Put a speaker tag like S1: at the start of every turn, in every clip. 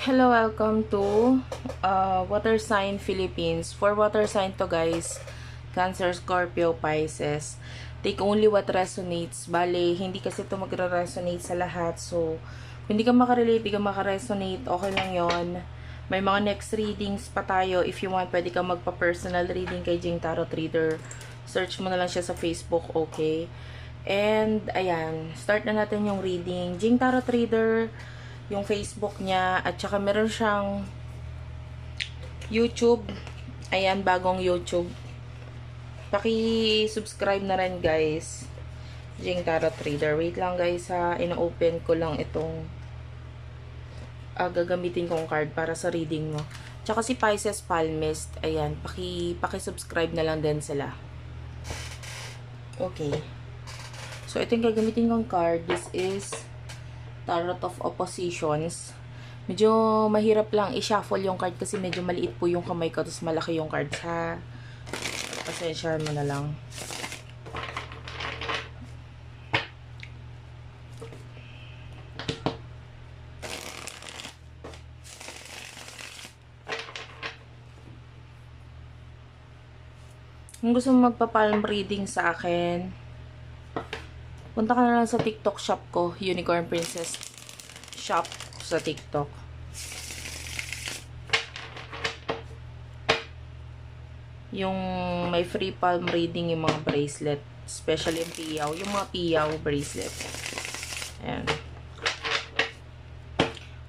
S1: Hello, welcome to Water Sign Philippines. For water sign to guys, Cancer, Scorpio, Pisces. Take only what resonates. Bale, hindi kasi ito magre-resonate sa lahat. So, kung hindi ka makarelate, hindi ka makaresonate, okay lang yon. May mga next readings pa tayo. If you want, pwede ka magpa-personal reading kay Jing Tarot Reader. Search mo na lang siya sa Facebook, okay? And, ayan, start na natin yung reading. Jing Tarot Reader, yung Facebook niya, at saka meron siyang YouTube. Ayan, bagong YouTube. Paki-subscribe na rin guys. Jing Tarot Reader. Wait lang guys ha, ina-open ko lang itong gagamitin kong card para sa reading mo. Tsaka si Pisces Palmist, ayan, paki-subscribe na lang din sila. Okay. So, ito yung gagamitin kong card. This is Tarot of Oppositions. Medyo mahirap lang i-shuffle yung card kasi medyo maliit po yung kamay ko tapos malaki yung card ha. Pasensyahan mo na lang. Kung gusto mo magpa-palm reading sa akin, punta ka na lang sa TikTok shop ko, Unicorn Princess Shop sa TikTok. Yung may free palm reading yung mga bracelet. Especially yung piyaw. Yung mga piyaw bracelet. Ayan.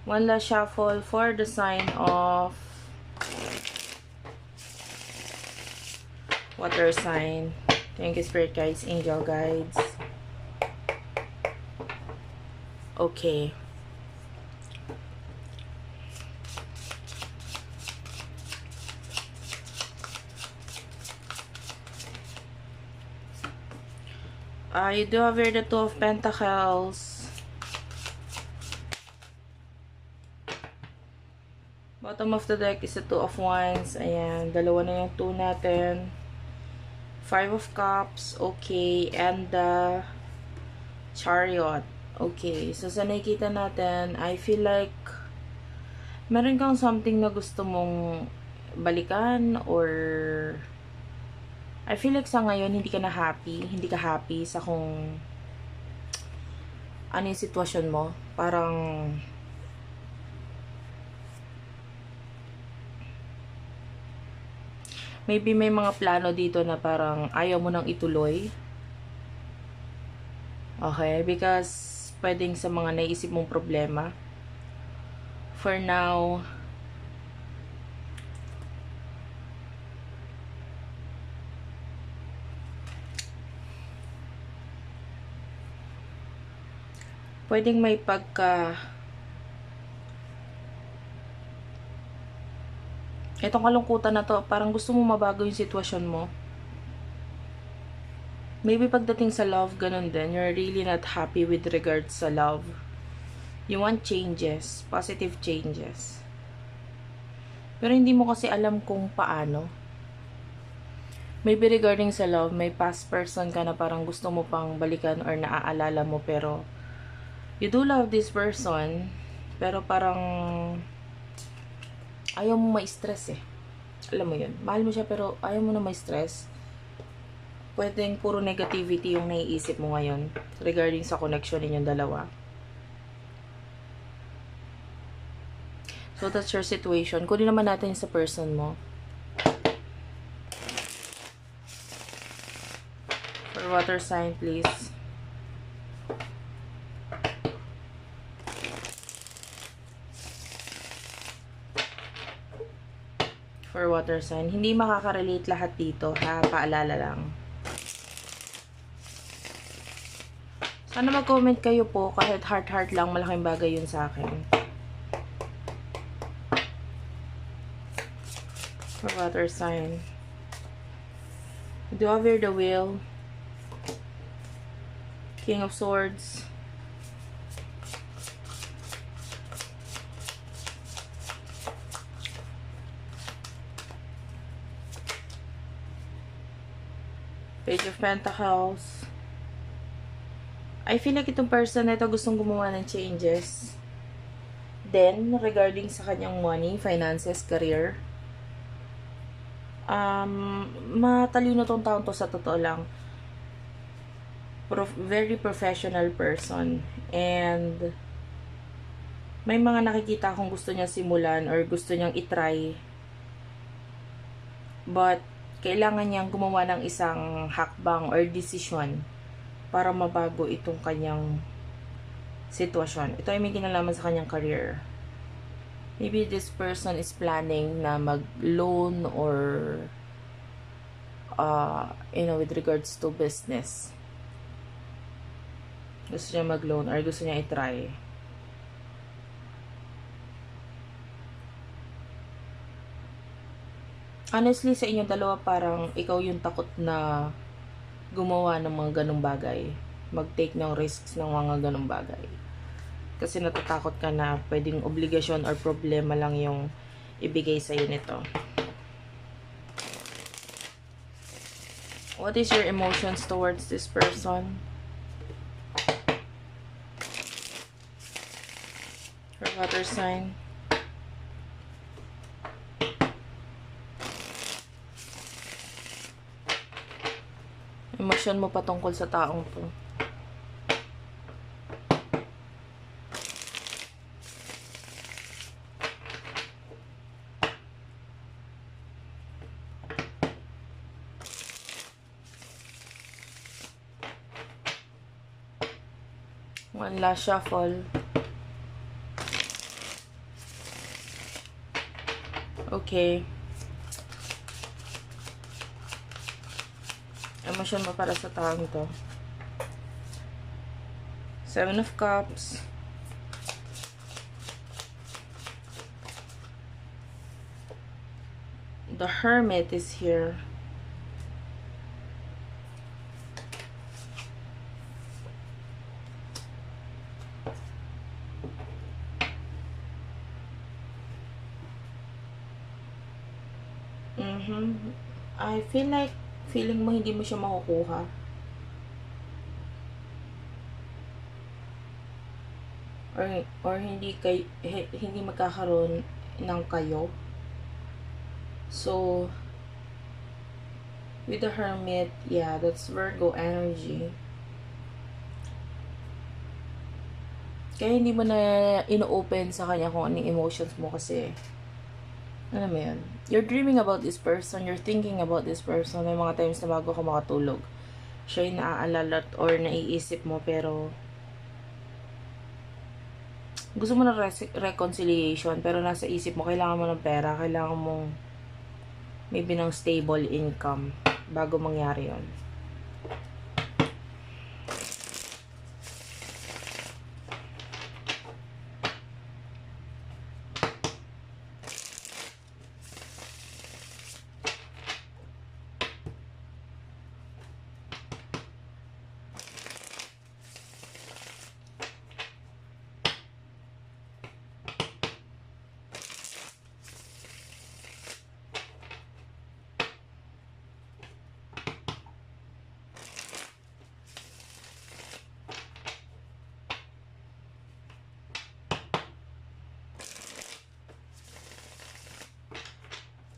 S1: One last shuffle for the sign of water sign. Thank you, Spirit Guides, Angel Guides. Okay. You do have here the Two of Pentacles. Bottom of the deck is the Two of Wands. Ayan, dalawa na yung 2 natin. Five of Cups. Okay. And the Chariot. Okay. So, sa nakikita natin, I feel like meron kang something na gusto mong balikan or I feel like sa ngayon, hindi ka na happy. Hindi ka happy sa kung ano yung sitwasyon mo. Parang maybe may mga plano dito na parang ayaw mo nang ituloy. Okay? Because pwedeng sa mga naisip mong problema. For now, pwedeng may itong kalungkutan na to, parang gusto mo mabago yung sitwasyon mo. Maybe pagdating sa love, ganun din. You're really not happy with regards sa love. You want changes. Positive changes. Pero hindi mo kasi alam kung paano. Maybe regarding sa love, may past person ka na parang gusto mo pang balikan or naaalala mo pero you do love this person, pero parang ayaw mo ma-stress eh. Alam mo yun. Mahal mo siya pero ayaw mo na ma-stress. Pwedeng puro negativity yung naiisip mo ngayon regarding sa connection ninyong dalawa. So, that's your situation. Kunin naman natin sa person mo. For water sign, please. For water sign. Hindi makaka-relate lahat dito, ha? Paalala lang. Sana mag-comment kayo po, kahit heart-heart lang, malaking bagay yun sa akin. For water sign. Do over the wheel. King of Swords. Page of Pentacles. I feel like itong person na ito gustong gumawa ng changes. din regarding sa kanyang money, finances, career. Matalino tong taon to sa totoo lang. Very professional person. And may mga nakikita akong gusto niya simulan or gusto niyang itry. But kailangan niyang gumawa ng isang hakbang or decision para mabago itong kanyang sitwasyon. Ito ay may kinalaman sa kanyang career. Maybe this person is planning na mag-loan or with regards to business. Gusto niya mag-loan or gusto niya i-try. Honestly, sa inyong dalawa, parang ikaw yung takot na gumawa ng mga ganong bagay. Mag-take ng risks ng mga ganong bagay. Kasi natatakot ka na pwedeng obligasyon or problema lang yung ibigay sa'yo nito. What is your emotions towards this person? For water sign. Emosyon mo patungkol sa taong to. One last shuffle. Okay. Emosyon mo para sa taong to. 7 of Cups. The Hermit is here. I feel like feeling mo hindi mo siya makukuha. Or hindi magkakaroon ng kayo. So with the Hermit, yeah, that's Virgo energy. Kaya hindi mo na ino-open sa kanya kung anong emotions mo kasi ano mo yun? You're dreaming about this person, you're thinking about this person. May mga times na bago ka makatulog, siya yung naaalala or naiisip mo, pero gusto mo na reconciliation, pero nasa isip mo, kailangan mo ng pera, kailangan mong maybe ng stable income bago mangyari yun.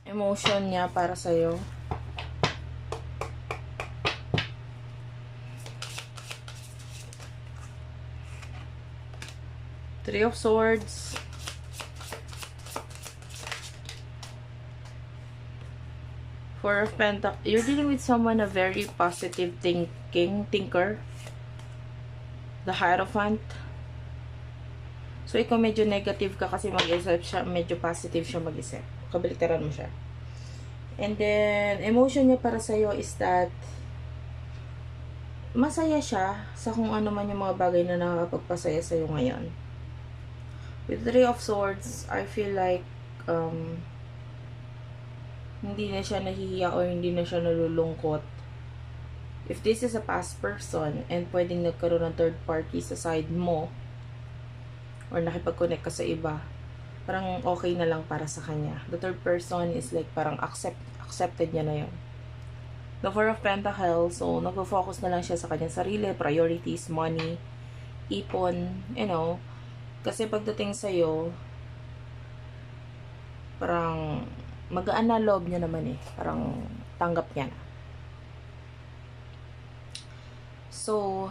S1: Emotion niya para sa'yo. Three of Swords. Four of Pentacles. You're dealing with someone a very positive thinker. The Hierophant. So, ikaw medyo negative ka kasi mag-isip siya, medyo positive siya mag-isip. Kabaliktaran mo siya. And then, emotion niya para sa'yo is that masaya siya sa kung ano man yung mga bagay na nakakapagpasaya sa'yo ngayon. With Three of Swords, I feel like hindi na siya nahihiya o hindi na siya nalulungkot. If this is a past person and pwedeng nagkaroon ng third party sa side mo or nakipag-connect ka sa iba, parang okay na lang para sa kanya. The third person is like parang accepted niya na yun. The Four of Pentacles, so nagpo-focus na lang siya sa kanyang sarili, priorities, money, ipon, Kasi pagdating sa'yo, parang magaan na loob niya naman eh. Parang tanggap niya na. So,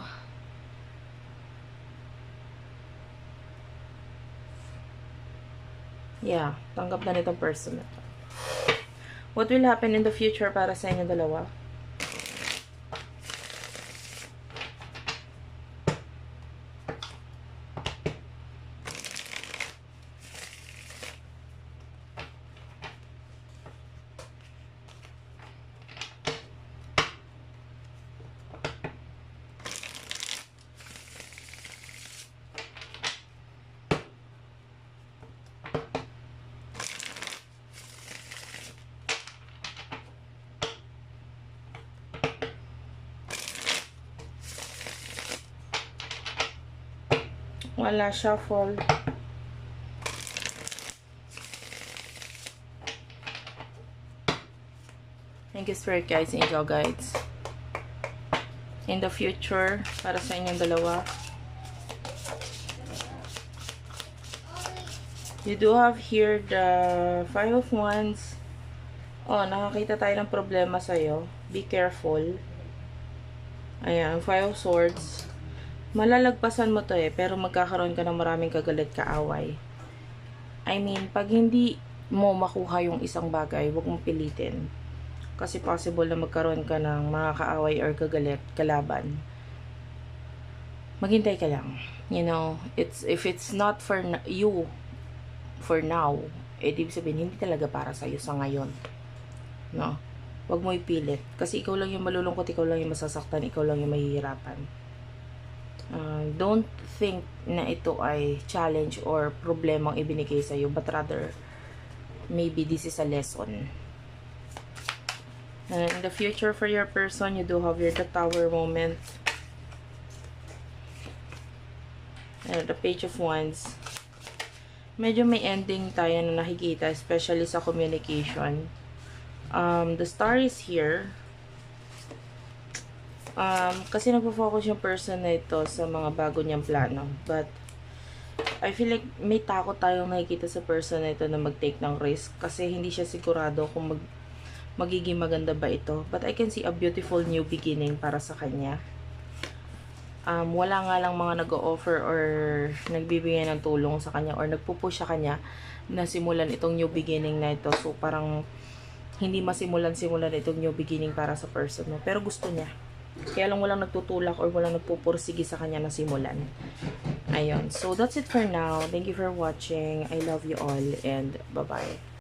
S1: yeah, tanggap na nitong person na to. What will happen in the future para sa inyo dalawa? Wala, shuffle. Thank you, Spirit Guides, Angel Guides. In the future, para sa inyong dalawa, you do have here the Five of Wands. Oh, nakakita tayo ng problema sa'yo. Be careful. Ayan, Five of Swords. Malalagpasan mo to eh, pero magkakaroon ka ng maraming kagalit kaaway. I mean, pag hindi mo makuha yung isang bagay, huwag mong pilitin. Kasi possible na magkaroon ka ng mga kaaway or kagalit, kalaban. Maghintay ka lang. You know, if it's not for you, for now, ibig sabihin, hindi talaga para sa'yo sa ngayon. No? Huwag mo ipilit. Kasi ikaw lang yung malulungkot, ikaw lang yung masasaktan, ikaw lang yung mahihirapan. Don't think na ito ay challenge or problemang ibinigay sa'yo, but rather, maybe this is a lesson. And in the future for your person, you do have your the Tower moment. And the Page of Wands. Medyo may ending tayo na nakikita, especially sa communication. The Star is here. Kasi nagpo-focus yung person na ito sa mga bago niyang plano. But, I feel like may takot tayong nakikita sa person na ito na mag-take ng risk. Kasi hindi siya sigurado kung magiging maganda ba ito. But I can see a beautiful new beginning para sa kanya. Wala nga lang mga nag-o-offer or nagbibigay ng tulong sa kanya or nagpupush sa kanya na simulan itong new beginning na ito. So, parang hindi masimulan itong new beginning para sa person mo. Pero gusto niya. Kaya lang walang nagtutulak or walang nagpupursige sa kanya na simulan. Ayun. So, that's it for now. Thank you for watching. I love you all and bye-bye.